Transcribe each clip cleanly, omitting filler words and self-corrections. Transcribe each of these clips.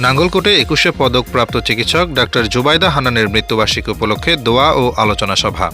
নাঙ্গলকোটে ২১শে পদকপ্রাপ্ত চিকিৎসক ডাক্তার জুবাইদা হান্নানের মৃত্যুবার্ষিকী উপলক্ষে দোয়া ও আলোচনা সভা।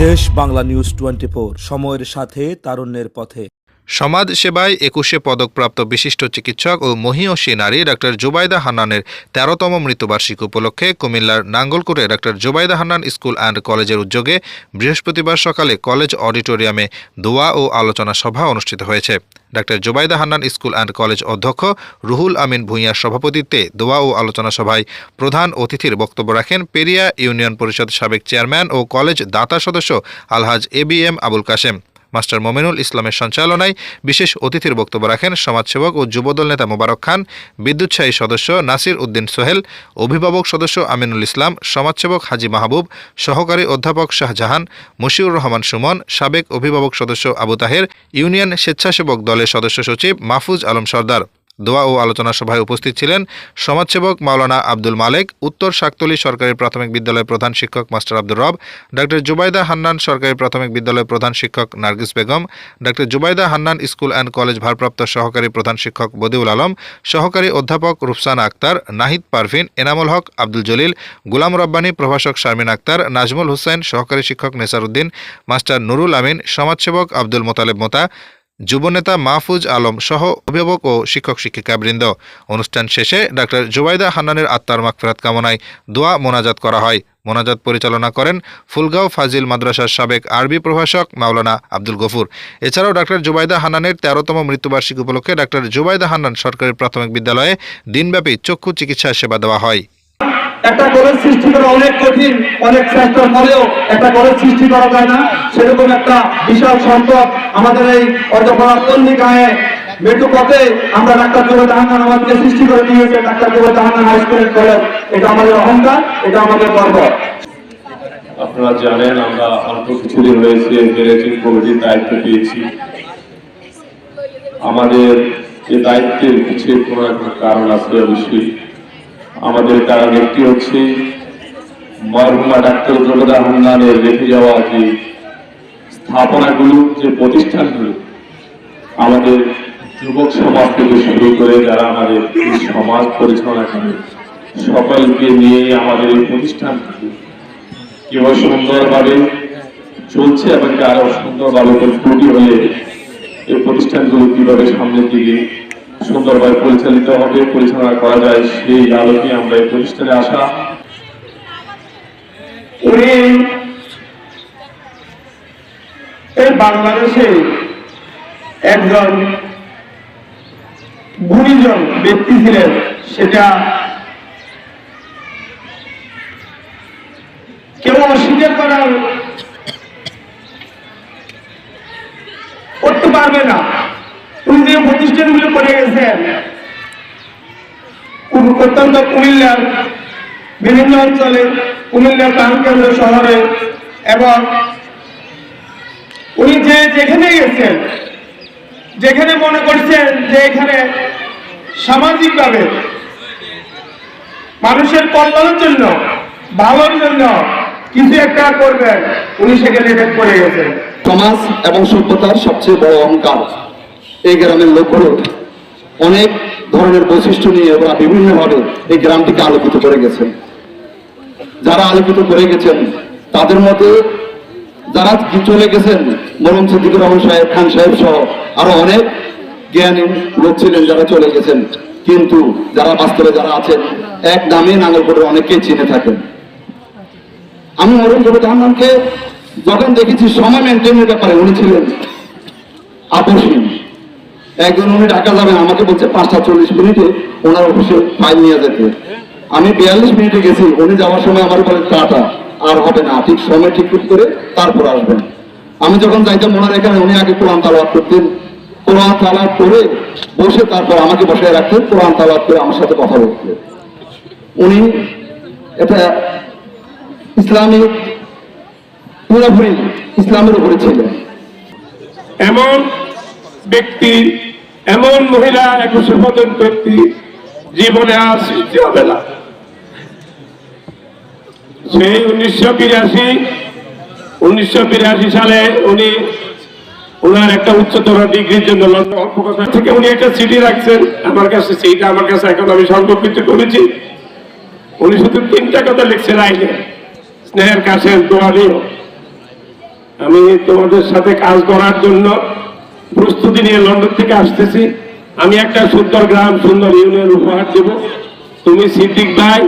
দেশ বাংলা নিউজ 24, সময়ের সাথে তারুণ্যের পথে। সমাজ সেবায় ২১শে পদকপ্রাপ্ত বিশিষ্ট চিকিৎসক ও মহীয়সী নারী ডাক্তার জুবাইদা হান্নানের ১৩তম মৃত্যুবার্ষিকী উপলক্ষে কুমিল্লার নাঙ্গলকোটে doctor Zubaida Hannan school and কলেজের উদ্যোগে বৃহস্পতিবার সকালে কলেজ অডিটোরিয়ামে দোয়া ও আলোচনা সভা অনুষ্ঠিত হয়েছে। Doctor Zubaida Hannan school and college অধ্যক্ষ রুহুল আমিন ভূঁইয়ার সভাপতিত্বে দোয়া ও আলোচনা সভায় প্রধান অতিথির বক্তব্য রাখেন পেরিয়া ইউনিয়ন পরিষদ সাবেক চেয়ারম্যান ও কলেজ দাতা সদস্য আলহাজ ABM আবুল কাশেম। মাস্টার মোমিনুল ইসলামের সঞ্চালনায় বিশেষ অতিথির বক্তব্য রাখেন সমাজসেবক ও যুবদল নেতা মোবারক খান, বিদ্যুৎসাহী সদস্য নাসির উদ্দিন সোহেল, অভিভাবক সদস্য আমিনুল ইসলাম, সমাজসেবক হাজি মাহবুব, সহকারী অধ্যাপক শাহজাহান, মশিউর রহমান সুমন, সাবেক অভিভাবক সদস্য আবু তাহের, ইউনিয়ন স্বেচ্ছাসেবক দলের সদস্য সচিব মাহফুজ আলম সর্দার। দোয়া ও আলোচনা সভায় উপস্থিত ছিলেন সমাজসেবক মাওলানা আব্দুল মালেক, উত্তর শাকতলী সরকারি প্রাথমিক বিদ্যালয়ের প্রধান শিক্ষক মাস্টার আব্দুর রব, ডাক্তার জুবাইদা হান্নান সরকারি প্রাথমিক বিদ্যালয়ের প্রধান শিক্ষক Nargis Begum, doctor Zubaida Hannan school and college ভারপ্রাপ্ত সহকারী প্রধান শিক্ষক বদিউল আলম, সহকারী অধ্যাপক রুফসানা আক্তার, নাহিদ পারভিন, এনামুল হক, আব্দুল জলিল, গুলাম রব্বানী, প্রভাষক শারমিন আক্তার, নাজমুল হোসেন, সহকারী শিক্ষক নেসার উদ্দিন, মাস্টার নুরুল আমিন, সমাজসেবক আব্দুল মোতালেব মোতা, যুবনেতা মাহফুজ আলম সহ অভিভাবক ও শিক্ষক শিক্ষিকাবৃন্দ। অনুষ্ঠান শেষে ডাক্তার জুবাইদা হান্নানের আত্মার মাগফিরাত কামনায় দোয়া মোনাজাত করা হয়। মোনাজাত পরিচালনা করেন ফুলগাঁও ফাজিল মাদ্রাসার সাবেক আরবি প্রভাষক মাওলানা আব্দুল গফুর। এছাড়াও ডাক্তার জুবাইদা হান্নানের ১৩তম মৃত্যুবার্ষিকী উপলক্ষে ডাক্তার জুবাইদা হান্নান সরকারি প্রাথমিক বিদ্যালয়ে দিনব্যাপী চক্ষু চিকিৎসা সেবা দেওয়া হয়। একটা কলেজ সৃষ্টি করা অনেক কঠিন, অনেক চেষ্টার ফলেও একটা কলেজ সৃষ্টি করা যায় না। সেরকম একটা বিশাল সম্পদ আমাদের এই অর্ধপরাত্তন্নি গায়ে মেটু পথে আমরা ডাক্তার জুবাইদা হান্নান আমাদেরকে সৃষ্টি করে দিয়েছে। Doctor Zubaida Hannan high school college, এটা আমাদের অহংকার, এটা আমাদের গর্ব। আপনারা জানেন আমরা অল্প কিছুদিন হয়েছে ম্যানেজিং কমিটির দায়িত্ব পেয়েছি। আমাদের এই দায়িত্বের পিছিয়ে কোনো একটা কারণ আছে অবশ্যই। আমাদের কারণ একটি হচ্ছে মরহুমা ডাক্তার জুবাইদা হান্নানের রেখে যাওয়া যে স্থাপনাগুলো, যে প্রতিষ্ঠানগুলো, আমাদের যুবক সমাজ থেকে শুরু করে যারা আমাদের এই সমাজ পরিচালনা করে সকলকে নিয়ে আমাদের এই প্রতিষ্ঠানগুলো কিভাবে সুন্দরভাবে চলছে এবং আরো সুন্দরভাবে ত্রুটি হলে এই প্রতিষ্ঠানগুলো কিভাবে সামনের দিকে সুন্দরভাবে পরিচালিত হবে, পরিচালনা করা যায়, সেই আলোকে আমরা এই প্রতিষ্ঠানে আসা। উনি এই বাংলাদেশে একজন গুণীজন ব্যক্তি ছিলেন, সেটা কেউ অস্বীকার করতে পারবে না। উনি যে প্রতিষ্ঠানগুলো করে গেছেন অত্যন্ত কুমিল্লার বিভিন্ন অঞ্চলে, কুমিল্লার প্রাণকেন্দ্র শহরে, এবং উনি যেখানে গেছেন, যেখানে মনে করছেন যে এখানে সামাজিকভাবে মানুষের কল্যাণের জন্য, ভালোর জন্য কিছু একটা করবেন, উনি সেখানে করে গেছেন। সমাজ এবং সভ্যতার সবচেয়ে বড় অহংকার এই গ্রামের লোকগুলো অনেক ধরনের বৈশিষ্ট্য নিয়ে ওরা বিভিন্নভাবে এই গ্রামটিকে আলোকিত করে গেছেন। যারা আলোকিত করে গেছেন তাদের মধ্যে যারা চলে গেছেন, মরহুম সিদ্দিকুর রহমান সাহেব, খান সাহেব সহ আরো অনেক জ্ঞানী লোক ছিলেন যারা চলে গেছেন, কিন্তু যারা বাস্তবে যারা আছেন এক নামে নাঙ্গলকোটের অনেকেই চিনে থাকেন। আমি মরহুম জুবাইদা হান্নানকে যখন দেখেছি সময় মেনটেনের ব্যাপারে উনি ছিলেন আপসহীন। একদিন উনি ঢাকা যাবেন, আমাকে বলছে 5:40 ওনার অফিসে ফাইল নিয়ে যেতে। আমি 42 মিনিটে গেছি, উনি যাওয়ার সময় আমার বলে টাটা, আর হবে না, ঠিক সময় ঠিক করে তারপর আসবেন। আমি যখন যাইতাম ওনার এখানে, উনি আগে কোরআন তালাওয়াত করতেন, কোরআন তালাওয়াত করে বসে তারপর আমাকে বসায় রাখতেন, কোরআন তালাওয়াত করে আমার সাথে কথা বলতেন। উনি এটা ইসলামিক পুরোপুরি ইসলামের উপরে ছিলেন। এমন ব্যক্তি, এমন মহিলা 21শে পদক ব্যক্তি জীবনে আর সৃষ্টি হবে না। সেই 1982 সালে উনি ওনার একটা উচ্চতর ডিগ্রির জন্য লন্ডন অল্প কথা থেকে উনি একটা চিঠি রাখছেন আমার কাছে, সেইটা আমার কাছে এখন আমি সংরক্ষিত করেছি। উনি শুধু 3টা কথা লিখছেন আইনে, স্নেহের কাছের দোয়া নিও। আমি তোমাদের সাথে কাজ করার জন্য প্রস্তুতি নিয়ে লন্ডন থেকে আসতেছি। আমি একটা সুন্দর গ্রাম, সুন্দর ইউনিয়ন উপহার দেব। তুমি সিদ্দিক ভাই,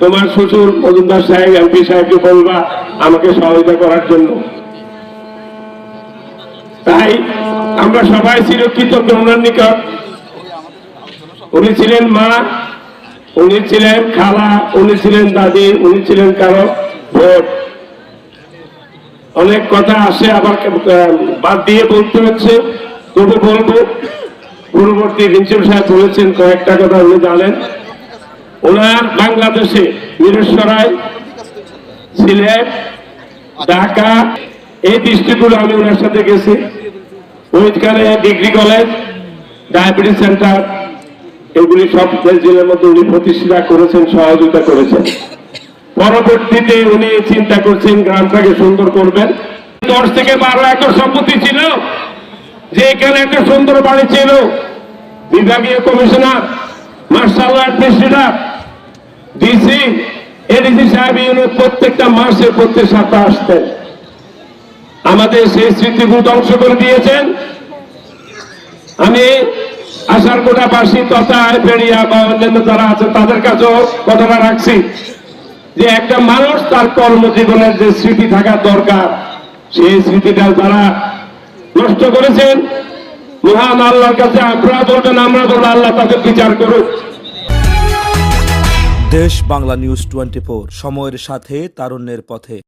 তোমার শ্বশুর মজুমদার সাহেব, এমপি সাহেবকে বলবা আমাকে সহায়তা করার জন্য। তাই আমরা সবাই চিরকৃতজ্ঞ ওনার নিকট। উনি ছিলেন মা, উনি ছিলেন খালা, উনি ছিলেন দাদি, উনি ছিলেন কারো ভোট। অনেক কথা আসে আবার বাদ দিয়ে বলতে হচ্ছে, তবু বলবো। পূর্ববর্তী প্রিন্সিপাল সাহেব বলেছেন কয়েকটা কথা উনি জানেন। ওনার বাংলাদেশে মিরসরাই, সিলেট, ঢাকা এই ডিস্ট্রিক্টগুলো আমি ওনার সাথে গেছি। ওইখানে ডিগ্রি কলেজ, ডায়াবেটিস সেন্টার, এগুলি সব জেলার মধ্যে উনি প্রতিষ্ঠা করেছেন, সহযোগিতা করেছেন। পরবর্তীতে উনি চিন্তা করছেন গ্রামটাকে সুন্দর করবেন। 10 থেকে 12 একর সম্পত্তি ছিল, যে এখানে একটা সুন্দর বাড়ি ছিল। বিভাগীয় commissioner, martial administrator, DC, ADC সাহেব ইউনিট প্রত্যেকটা মাসে প্রত্যেক সপ্তাহে আসতেন। আমাদের সেই স্মৃতিগুলো ধ্বংস করে দিয়েছেন। আমি আশারকোটাবাসী তথা ফেরিয়া বা অন্যান্য যারা আছে তাদের কাছেও কথাটা রাখছি যে একটা মানুষ তার কর্মজীবনের যে স্মৃতি থাকা দরকার, সেই স্মৃতিটা যারা নষ্ট করেছেন, মহান আল্লাহর কাছে আপনারা বলবেন, আমরা বলবো আল্লাহ তাদের বিচার করুক। দেশ বাংলা নিউজ 24, সময়ের সাথে তারুণ্যের পথে।